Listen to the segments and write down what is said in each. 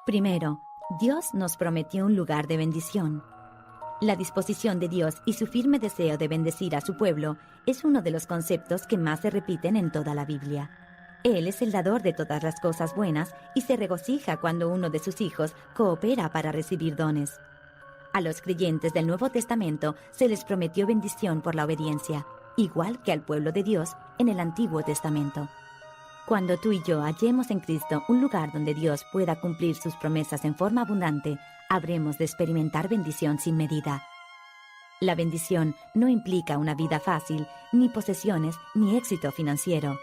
Primero, Dios nos prometió un lugar de bendición. La disposición de Dios y su firme deseo de bendecir a su pueblo es uno de los conceptos que más se repiten en toda la Biblia. Él es el dador de todas las cosas buenas y se regocija cuando uno de sus hijos coopera para recibir dones. A los creyentes del Nuevo Testamento se les prometió bendición por la obediencia, igual que al pueblo de Dios en el Antiguo Testamento. Cuando tú y yo hallemos en Cristo un lugar donde Dios pueda cumplir sus promesas en forma abundante, habremos de experimentar bendición sin medida. La bendición no implica una vida fácil, ni posesiones, ni éxito financiero.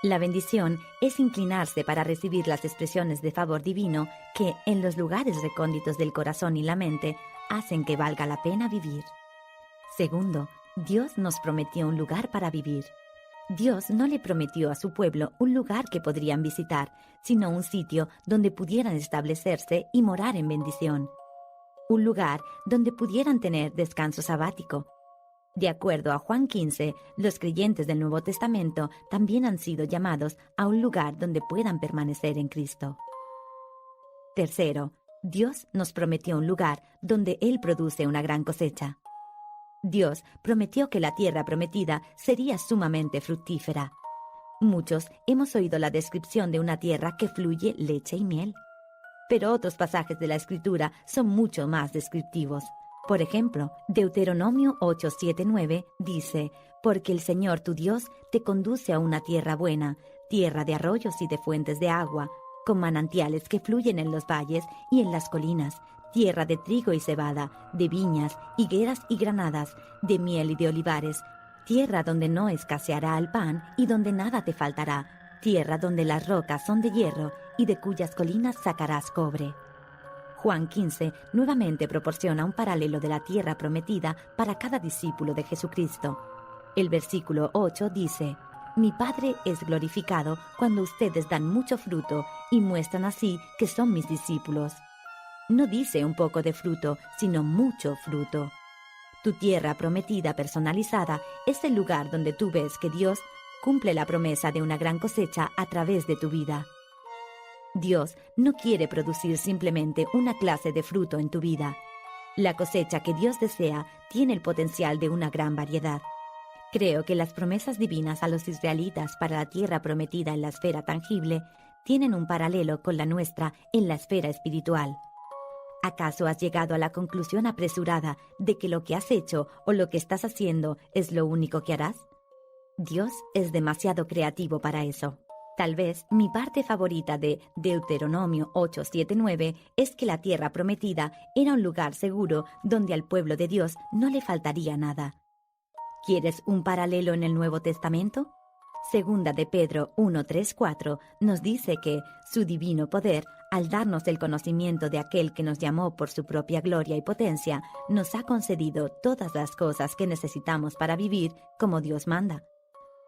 La bendición es inclinarse para recibir las expresiones de favor divino que, en los lugares recónditos del corazón y la mente, hacen que valga la pena vivir. Segundo, Dios nos prometió un lugar para vivir. Dios no le prometió a su pueblo un lugar que podrían visitar, sino un sitio donde pudieran establecerse y morar en bendición. Un lugar donde pudieran tener descanso sabático. De acuerdo a Juan 15, los creyentes del Nuevo Testamento también han sido llamados a un lugar donde puedan permanecer en Cristo. Tercero, Dios nos prometió un lugar donde Él produce una gran cosecha. Dios prometió que la tierra prometida sería sumamente fructífera. Muchos hemos oído la descripción de una tierra que fluye leche y miel. Pero otros pasajes de la Escritura son mucho más descriptivos. Por ejemplo, Deuteronomio 8:7-9 dice: «Porque el Señor tu Dios te conduce a una tierra buena, tierra de arroyos y de fuentes de agua, con manantiales que fluyen en los valles y en las colinas, tierra de trigo y cebada, de viñas, higueras y granadas, de miel y de olivares, tierra donde no escaseará el pan y donde nada te faltará, tierra donde las rocas son de hierro y de cuyas colinas sacarás cobre». Juan 15 nuevamente proporciona un paralelo de la tierra prometida para cada discípulo de Jesucristo. El versículo 8 dice: «Mi Padre es glorificado cuando ustedes dan mucho fruto y muestran así que son mis discípulos». No dice un poco de fruto, sino mucho fruto. Tu tierra prometida personalizada es el lugar donde tú ves que Dios cumple la promesa de una gran cosecha a través de tu vida. Dios no quiere producir simplemente una clase de fruto en tu vida. La cosecha que Dios desea tiene el potencial de una gran variedad. Creo que las promesas divinas a los israelitas para la tierra prometida en la esfera tangible tienen un paralelo con la nuestra en la esfera espiritual. ¿Acaso has llegado a la conclusión apresurada de que lo que has hecho o lo que estás haciendo es lo único que harás? Dios es demasiado creativo para eso. Tal vez mi parte favorita de Deuteronomio 8:7-9 es que la tierra prometida era un lugar seguro donde al pueblo de Dios no le faltaría nada. ¿Quieres un paralelo en el Nuevo Testamento? Segunda de Pedro 1:3-4 nos dice que su divino poder, al darnos el conocimiento de aquel que nos llamó por su propia gloria y potencia, nos ha concedido todas las cosas que necesitamos para vivir como Dios manda.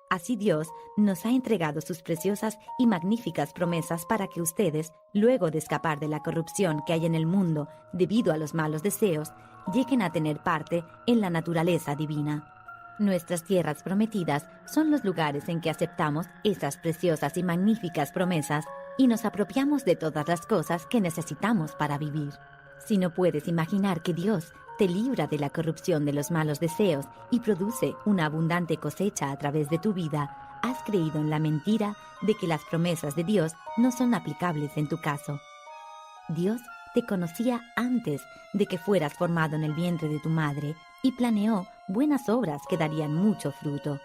Así Dios nos ha entregado sus preciosas y magníficas promesas para que ustedes, luego de escapar de la corrupción que hay en el mundo debido a los malos deseos, lleguen a tener parte en la naturaleza divina. Nuestras tierras prometidas son los lugares en que aceptamos esas preciosas y magníficas promesas y nos apropiamos de todas las cosas que necesitamos para vivir. Si no puedes imaginar que Dios te libra de la corrupción de los malos deseos y produce una abundante cosecha a través de tu vida, has creído en la mentira de que las promesas de Dios no son aplicables en tu caso. Dios te conocía antes de que fueras formado en el vientre de tu madre y planeó buenas obras que darían mucho fruto.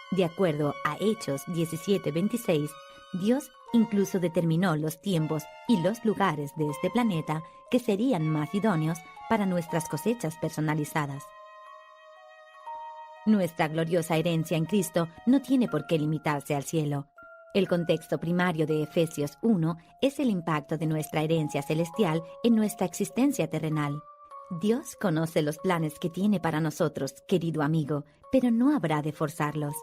De acuerdo a Hechos 17:26, Dios incluso determinó los tiempos y los lugares de este planeta que serían más idóneos para nuestras cosechas personalizadas. Nuestra gloriosa herencia en Cristo no tiene por qué limitarse al cielo. El contexto primario de Efesios 1 es el impacto de nuestra herencia celestial en nuestra existencia terrenal. Dios conoce los planes que tiene para nosotros, querido amigo, pero no habrá de forzarlos.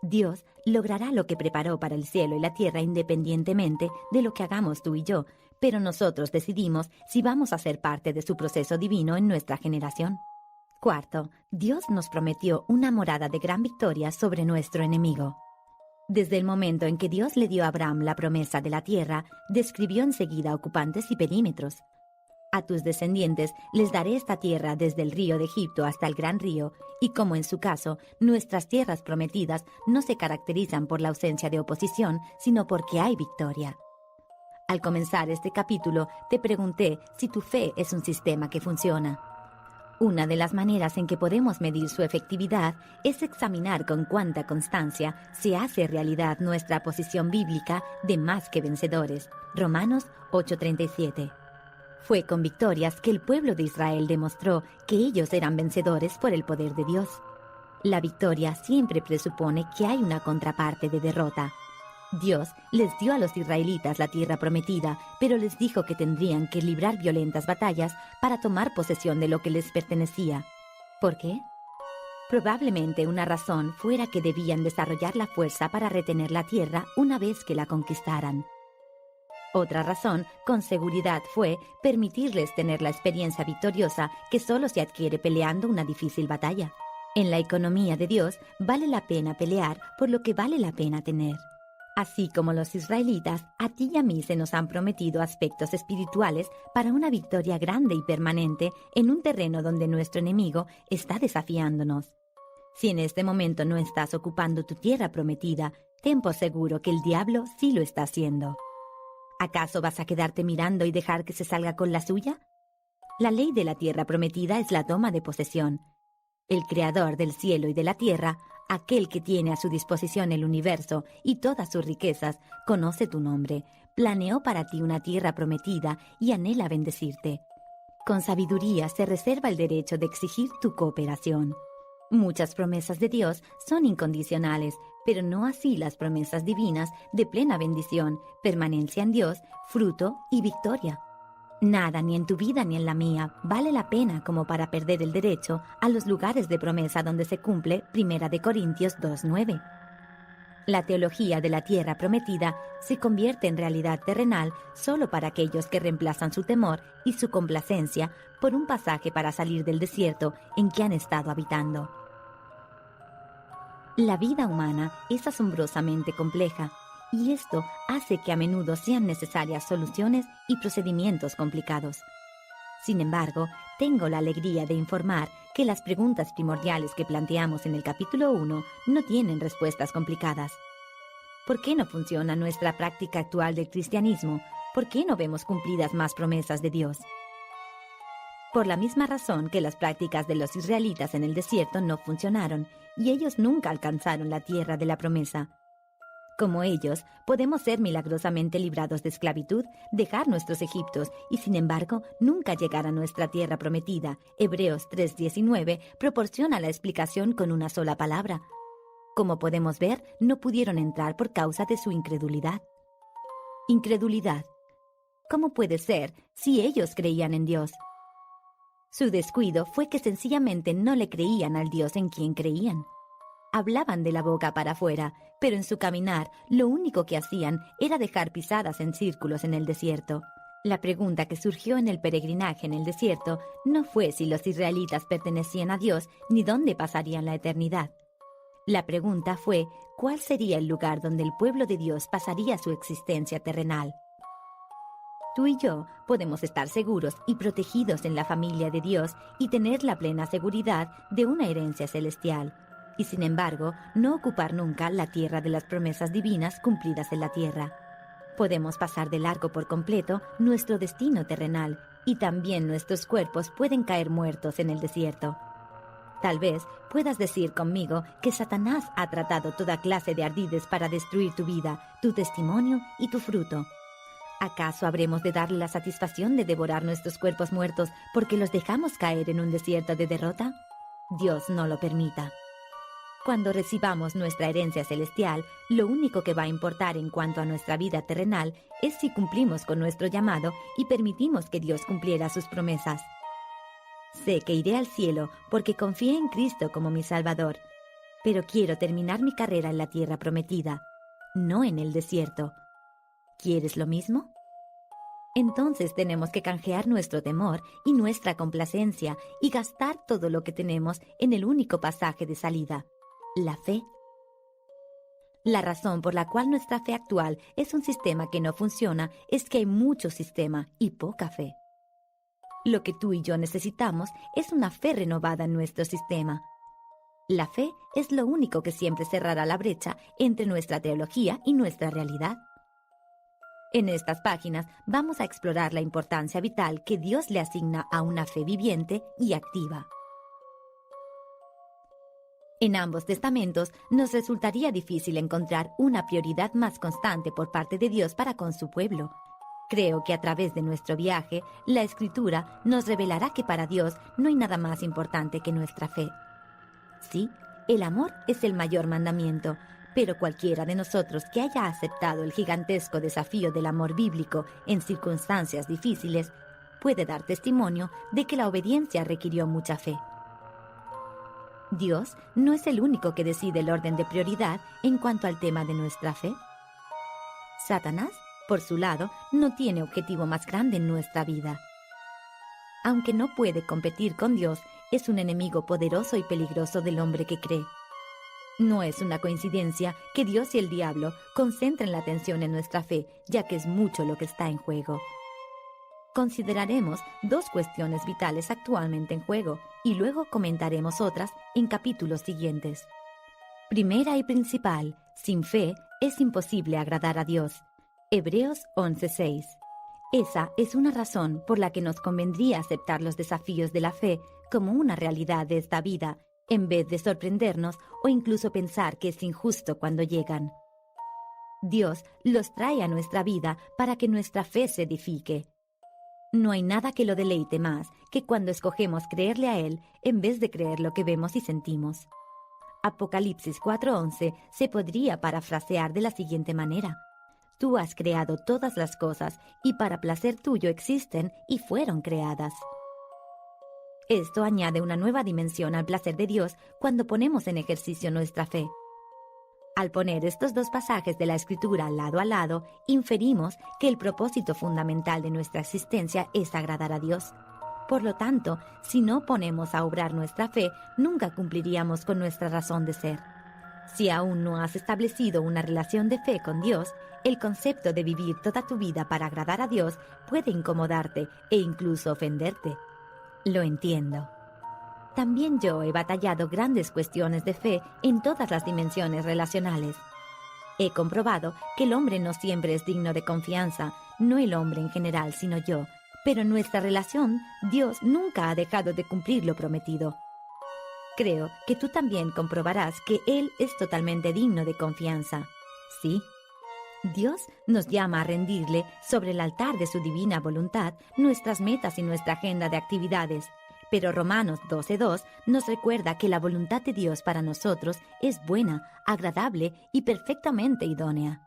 Dios logrará lo que preparó para el cielo y la tierra independientemente de lo que hagamos tú y yo, pero nosotros decidimos si vamos a ser parte de su proceso divino en nuestra generación. Cuarto, Dios nos prometió una morada de gran victoria sobre nuestro enemigo. Desde el momento en que Dios le dio a Abraham la promesa de la tierra, describió enseguida ocupantes y perímetros. A tus descendientes les daré esta tierra desde el río de Egipto hasta el gran río, y como en su caso, nuestras tierras prometidas no se caracterizan por la ausencia de oposición, sino porque hay victoria. Al comenzar este capítulo, te pregunté si tu fe es un sistema que funciona. Una de las maneras en que podemos medir su efectividad es examinar con cuánta constancia se hace realidad nuestra posición bíblica de más que vencedores. Romanos 8:37. Fue con victorias que el pueblo de Israel demostró que ellos eran vencedores por el poder de Dios. La victoria siempre presupone que hay una contraparte de derrota. Dios les dio a los israelitas la tierra prometida, pero les dijo que tendrían que librar violentas batallas para tomar posesión de lo que les pertenecía. ¿Por qué? Probablemente una razón fuera que debían desarrollar la fuerza para retener la tierra una vez que la conquistaran. Otra razón, con seguridad, fue permitirles tener la experiencia victoriosa que solo se adquiere peleando una difícil batalla. En la economía de Dios vale la pena pelear por lo que vale la pena tener. Así como los israelitas, a ti y a mí se nos han prometido aspectos espirituales para una victoria grande y permanente en un terreno donde nuestro enemigo está desafiándonos. Si en este momento no estás ocupando tu tierra prometida, ten por seguro que el diablo sí lo está haciendo. ¿Acaso vas a quedarte mirando y dejar que se salga con la suya? La ley de la tierra prometida es la toma de posesión. El creador del cielo y de la tierra, aquel que tiene a su disposición el universo y todas sus riquezas, conoce tu nombre, planeó para ti una tierra prometida y anhela bendecirte. Con sabiduría se reserva el derecho de exigir tu cooperación. Muchas promesas de Dios son incondicionales, pero no así las promesas divinas de plena bendición, permanencia en Dios, fruto y victoria. Nada, ni en tu vida ni en la mía, vale la pena como para perder el derecho a los lugares de promesa donde se cumple 1 Corintios 2:9. La teología de la tierra prometida se convierte en realidad terrenal solo para aquellos que reemplazan su temor y su complacencia por un pasaje para salir del desierto en que han estado habitando. La vida humana es asombrosamente compleja, y esto hace que a menudo sean necesarias soluciones y procedimientos complicados. Sin embargo, tengo la alegría de informar que las preguntas primordiales que planteamos en el capítulo 1 no tienen respuestas complicadas. ¿Por qué no funciona nuestra práctica actual del cristianismo? ¿Por qué no vemos cumplidas más promesas de Dios? Por la misma razón que las prácticas de los israelitas en el desierto no funcionaron y ellos nunca alcanzaron la tierra de la promesa. Como ellos, podemos ser milagrosamente librados de esclavitud, dejar nuestros Egiptos y, sin embargo, nunca llegar a nuestra tierra prometida. Hebreos 3:19 proporciona la explicación con una sola palabra. Como podemos ver, no pudieron entrar por causa de su incredulidad. Incredulidad. ¿Cómo puede ser si ellos creían en Dios? Su descuido fue que sencillamente no le creían al Dios en quien creían. Hablaban de la boca para afuera, pero en su caminar lo único que hacían era dejar pisadas en círculos en el desierto. La pregunta que surgió en el peregrinaje en el desierto no fue si los israelitas pertenecían a Dios ni dónde pasarían la eternidad. La pregunta fue cuál sería el lugar donde el pueblo de Dios pasaría su existencia terrenal. Tú y yo podemos estar seguros y protegidos en la familia de Dios y tener la plena seguridad de una herencia celestial, y sin embargo no ocupar nunca la tierra de las promesas divinas cumplidas en la tierra. Podemos pasar de largo por completo nuestro destino terrenal, y también nuestros cuerpos pueden caer muertos en el desierto. Tal vez puedas decir conmigo que Satanás ha tratado toda clase de ardides para destruir tu vida, tu testimonio y tu fruto. ¿Acaso habremos de darle la satisfacción de devorar nuestros cuerpos muertos porque los dejamos caer en un desierto de derrota? Dios no lo permita. Cuando recibamos nuestra herencia celestial, lo único que va a importar en cuanto a nuestra vida terrenal es si cumplimos con nuestro llamado y permitimos que Dios cumpliera sus promesas. Sé que iré al cielo porque confié en Cristo como mi Salvador, pero quiero terminar mi carrera en la tierra prometida, no en el desierto. ¿Quieres lo mismo? Entonces tenemos que canjear nuestro temor y nuestra complacencia y gastar todo lo que tenemos en el único pasaje de salida, la fe. La razón por la cual nuestra fe actual es un sistema que no funciona es que hay mucho sistema y poca fe. Lo que tú y yo necesitamos es una fe renovada en nuestro sistema. La fe es lo único que siempre cerrará la brecha entre nuestra teología y nuestra realidad. En estas páginas vamos a explorar la importancia vital que Dios le asigna a una fe viviente y activa. En ambos testamentos nos resultaría difícil encontrar una prioridad más constante por parte de Dios para con su pueblo. Creo que a través de nuestro viaje, la Escritura nos revelará que para Dios no hay nada más importante que nuestra fe. Sí, el amor es el mayor mandamiento, pero cualquiera de nosotros que haya aceptado el gigantesco desafío del amor bíblico en circunstancias difíciles, puede dar testimonio de que la obediencia requirió mucha fe. Dios no es el único que decide el orden de prioridad en cuanto al tema de nuestra fe. Satanás, por su lado, no tiene objetivo más grande en nuestra vida. Aunque no puede competir con Dios, es un enemigo poderoso y peligroso del hombre que cree. No es una coincidencia que Dios y el diablo concentren la atención en nuestra fe, ya que es mucho lo que está en juego. Consideraremos dos cuestiones vitales actualmente en juego y luego comentaremos otras en capítulos siguientes. Primera y principal, sin fe es imposible agradar a Dios. Hebreos 11:6. Esa es una razón por la que nos convendría aceptar los desafíos de la fe como una realidad de esta vida, en vez de sorprendernos o incluso pensar que es injusto cuando llegan. Dios los trae a nuestra vida para que nuestra fe se edifique. No hay nada que lo deleite más que cuando escogemos creerle a Él en vez de creer lo que vemos y sentimos. Apocalipsis 4:11 se podría parafrasear de la siguiente manera: Tú has creado todas las cosas y para placer tuyo existen y fueron creadas. Esto añade una nueva dimensión al placer de Dios cuando ponemos en ejercicio nuestra fe. Al poner estos dos pasajes de la Escritura lado a lado, inferimos que el propósito fundamental de nuestra existencia es agradar a Dios. Por lo tanto, si no ponemos a obrar nuestra fe, nunca cumpliríamos con nuestra razón de ser. Si aún no has establecido una relación de fe con Dios, el concepto de vivir toda tu vida para agradar a Dios puede incomodarte e incluso ofenderte. Lo entiendo. También yo he batallado grandes cuestiones de fe en todas las dimensiones relacionales. He comprobado que el hombre no siempre es digno de confianza, no el hombre en general, sino yo, pero en nuestra relación, Dios nunca ha dejado de cumplir lo prometido. Creo que tú también comprobarás que Él es totalmente digno de confianza. ¿Sí? Dios nos llama a rendirle sobre el altar de su divina voluntad nuestras metas y nuestra agenda de actividades. Pero Romanos 12:2 nos recuerda que la voluntad de Dios para nosotros es buena, agradable y perfectamente idónea.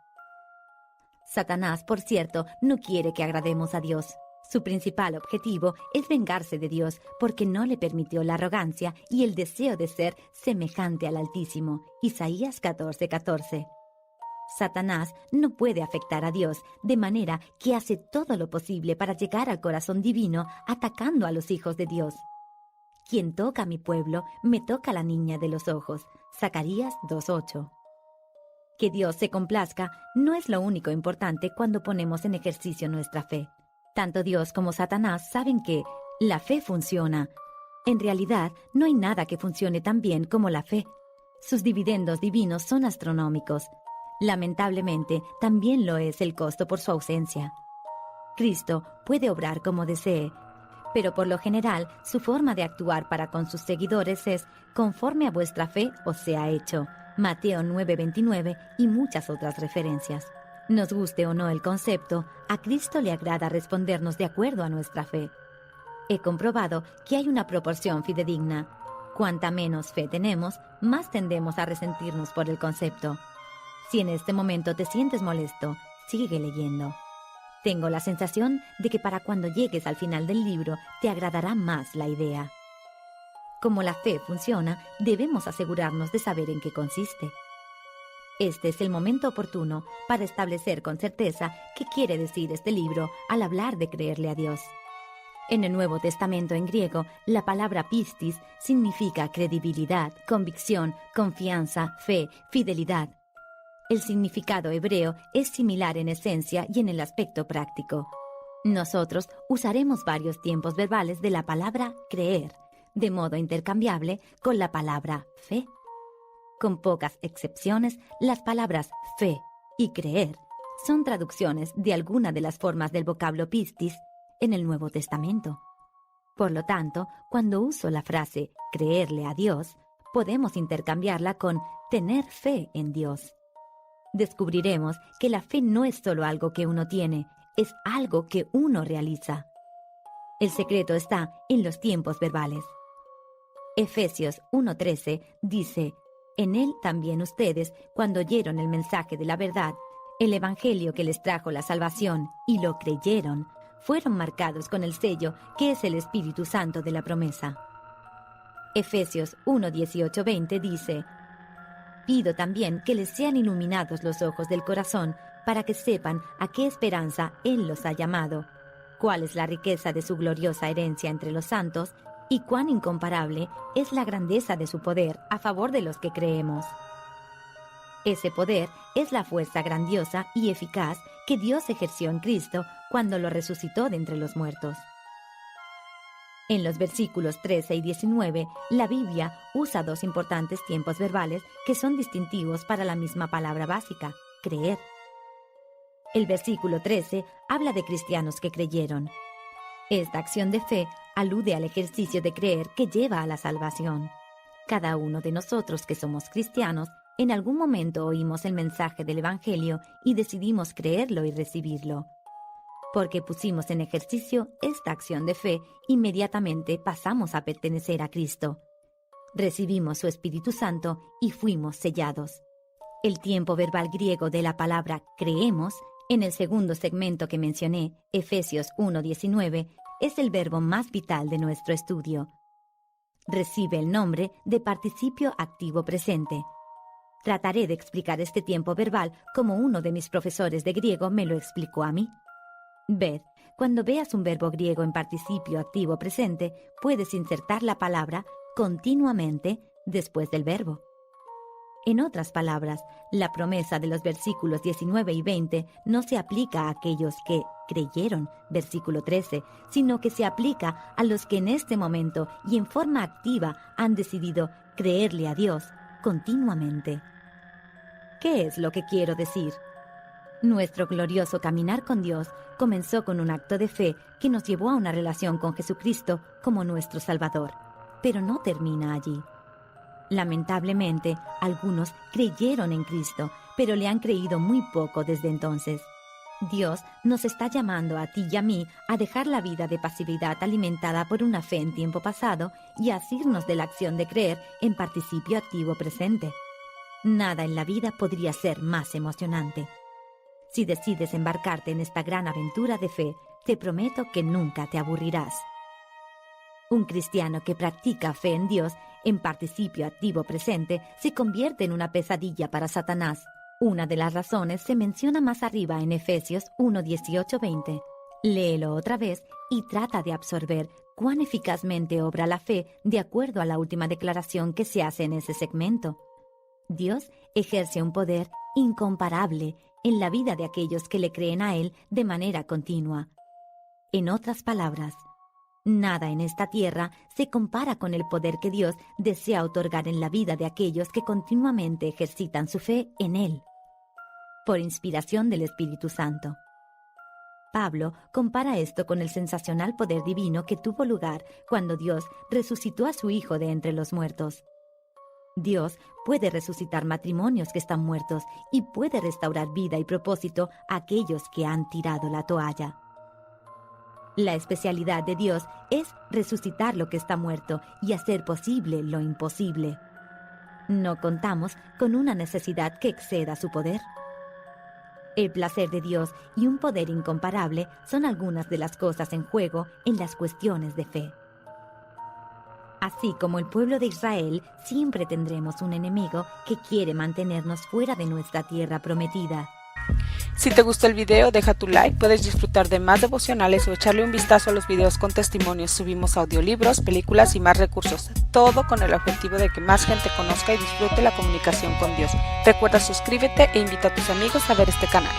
Satanás, por cierto, no quiere que agrademos a Dios. Su principal objetivo es vengarse de Dios porque no le permitió la arrogancia y el deseo de ser semejante al Altísimo. Isaías 14:14. Satanás no puede afectar a Dios, de manera que hace todo lo posible para llegar al corazón divino atacando a los hijos de Dios. Quien toca a mi pueblo, me toca a la niña de los ojos. Zacarías 2:8. Que Dios se complazca no es lo único importante cuando ponemos en ejercicio nuestra fe. Tanto Dios como Satanás saben que la fe funciona. En realidad, no hay nada que funcione tan bien como la fe. Sus dividendos divinos son astronómicos. Lamentablemente, también lo es el costo por su ausencia. Cristo puede obrar como desee, pero por lo general su forma de actuar para con sus seguidores es conforme a vuestra fe os sea hecho. Mateo 9:29 y muchas otras referencias. Nos guste o no el concepto, a Cristo le agrada respondernos de acuerdo a nuestra fe. He comprobado que hay una proporción fidedigna. Cuanta menos fe tenemos, más tendemos a resentirnos por el concepto. Si en este momento te sientes molesto, sigue leyendo. Tengo la sensación de que para cuando llegues al final del libro te agradará más la idea. Como la fe funciona, debemos asegurarnos de saber en qué consiste. Este es el momento oportuno para establecer con certeza qué quiere decir este libro al hablar de creerle a Dios. En el Nuevo Testamento en griego, la palabra pistis significa credibilidad, convicción, confianza, fe, fidelidad. El significado hebreo es similar en esencia y en el aspecto práctico. Nosotros usaremos varios tiempos verbales de la palabra creer, de modo intercambiable con la palabra fe. Con pocas excepciones, las palabras fe y creer son traducciones de alguna de las formas del vocablo pistis en el Nuevo Testamento. Por lo tanto, cuando uso la frase creerle a Dios, podemos intercambiarla con tener fe en Dios. Descubriremos que la fe no es solo algo que uno tiene, es algo que uno realiza. El secreto está en los tiempos verbales. Efesios 1:13 dice: en él también ustedes, cuando oyeron el mensaje de la verdad, el evangelio que les trajo la salvación, y lo creyeron, fueron marcados con el sello que es el Espíritu Santo de la promesa. Efesios 1:18-20 dice: pido también que les sean iluminados los ojos del corazón, para que sepan a qué esperanza Él los ha llamado, cuál es la riqueza de su gloriosa herencia entre los santos, y cuán incomparable es la grandeza de su poder a favor de los que creemos. Ese poder es la fuerza grandiosa y eficaz que Dios ejerció en Cristo cuando lo resucitó de entre los muertos. En los versículos 13 y 19, la Biblia usa dos importantes tiempos verbales que son distintivos para la misma palabra básica, creer. El versículo 13 habla de cristianos que creyeron. Esta acción de fe alude al ejercicio de creer que lleva a la salvación. Cada uno de nosotros que somos cristianos, en algún momento oímos el mensaje del Evangelio y decidimos creerlo y recibirlo. Porque pusimos en ejercicio esta acción de fe, inmediatamente pasamos a pertenecer a Cristo. Recibimos su Espíritu Santo y fuimos sellados. El tiempo verbal griego de la palabra creemos, en el segundo segmento que mencioné, Efesios 1:19, es el verbo más vital de nuestro estudio. Recibe el nombre de participio activo presente. Trataré de explicar este tiempo verbal como uno de mis profesores de griego me lo explicó a mí. Ved, cuando veas un verbo griego en participio activo presente, puedes insertar la palabra continuamente después del verbo. En otras palabras, la promesa de los versículos 19 y 20 no se aplica a aquellos que creyeron, versículo 13, sino que se aplica a los que en este momento y en forma activa han decidido creerle a Dios continuamente. ¿Qué es lo que quiero decir? Nuestro glorioso caminar con Dios comenzó con un acto de fe que nos llevó a una relación con Jesucristo como nuestro Salvador, pero no termina allí. Lamentablemente, algunos creyeron en Cristo, pero le han creído muy poco desde entonces. Dios nos está llamando a ti y a mí a dejar la vida de pasividad alimentada por una fe en tiempo pasado y a asirnos de la acción de creer en participio activo presente. Nada en la vida podría ser más emocionante. Si decides embarcarte en esta gran aventura de fe, te prometo que nunca te aburrirás. Un cristiano que practica fe en Dios en participio activo presente se convierte en una pesadilla para Satanás. Una de las razones se menciona más arriba en Efesios 1:18-20. Léelo otra vez y trata de absorber cuán eficazmente obra la fe de acuerdo a la última declaración que se hace en ese segmento. Dios ejerce un poder incomparable en la vida de aquellos que le creen a Él de manera continua. En otras palabras, nada en esta tierra se compara con el poder que Dios desea otorgar en la vida de aquellos que continuamente ejercitan su fe en Él, por inspiración del Espíritu Santo. Pablo compara esto con el sensacional poder divino que tuvo lugar cuando Dios resucitó a su Hijo de entre los muertos. Dios puede resucitar matrimonios que están muertos y puede restaurar vida y propósito a aquellos que han tirado la toalla. La especialidad de Dios es resucitar lo que está muerto y hacer posible lo imposible. No contamos con una necesidad que exceda su poder. El placer de Dios y un poder incomparable son algunas de las cosas en juego en las cuestiones de fe. Así como el pueblo de Israel, siempre tendremos un enemigo que quiere mantenernos fuera de nuestra tierra prometida. Si te gustó el video, deja tu like, puedes disfrutar de más devocionales o echarle un vistazo a los videos con testimonios. Subimos audiolibros, películas y más recursos, todo con el objetivo de que más gente conozca y disfrute la comunicación con Dios. Recuerda suscríbete e invita a tus amigos a ver este canal.